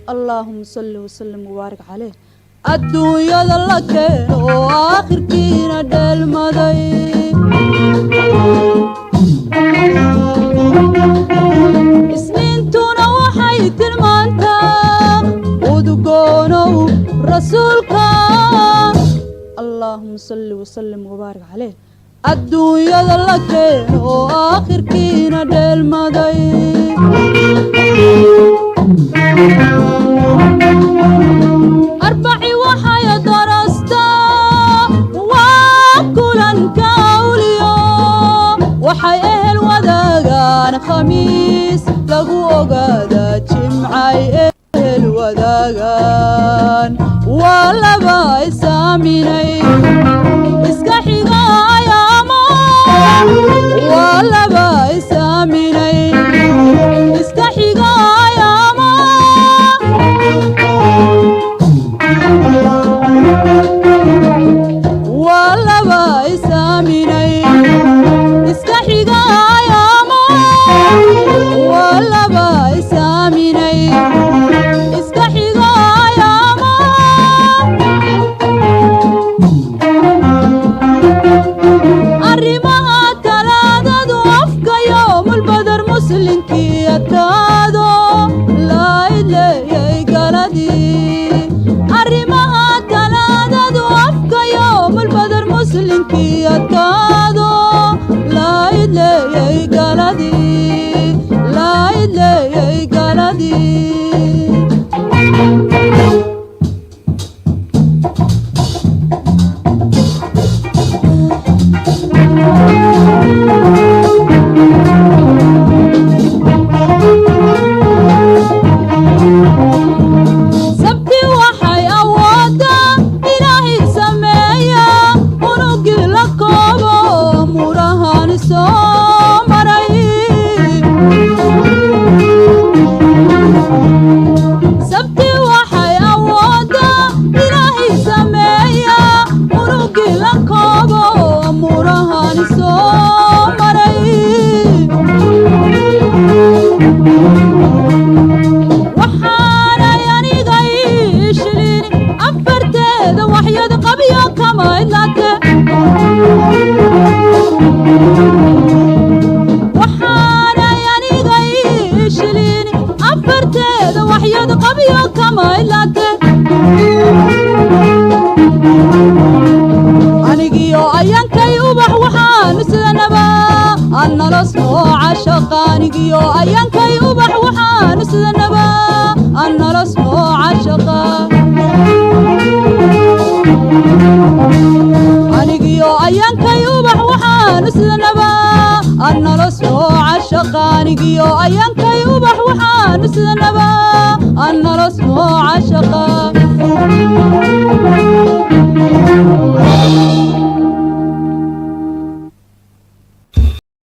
اللهم صل وسلم وبارك عليه الدنيا لك وآخر كينا دل مدي سنين تونا وحيت المانتا ودقونو رسولك اللهم صل وسلم وبارك عليه الدنيا لك وآخر كينا دل مدي أربعي وحيا درستا وكلا كاوليو وحي أهل وداغان خميس لغو قادا جمعي أهل وداغان ولا باي ساميني اسكحي غايا ما ولا باي ساميني اسكحي غايا ما ولا باي ساميني اسكحي غايا ما ولا باي ساميني اسكحي غايا ما arrimaha talaadadu afka yawm albadar muslinkii adkaado laa ilayay galadii arrimaha talaadadu afka yawm albadar muslinkii adkaado laa ilayay galadii laa ilayay galadii sabti waxay awooda ilaahay sameeya unugii la koobo murahan soo maray sabti waxay awooda ilaahay sameeya unugii la koobo murahan soo maray waxaana aniga ishilin afarteeda waxyad qabyo kama idlaate waxaana aniga ishilin afarteeda waxyad qabyo kama idlaate anigiyo ayankay ubax waxaan sidanaba annalas moo cashaqa anigiyo ayankay ubax waxaan sidanaba annalas moo cashaqa anigiyo ayankay ubax waxaan sidanaba annalas moo cashaqa anigiyo ayankay ubax waxaan sidanaba annalas moo cashaqa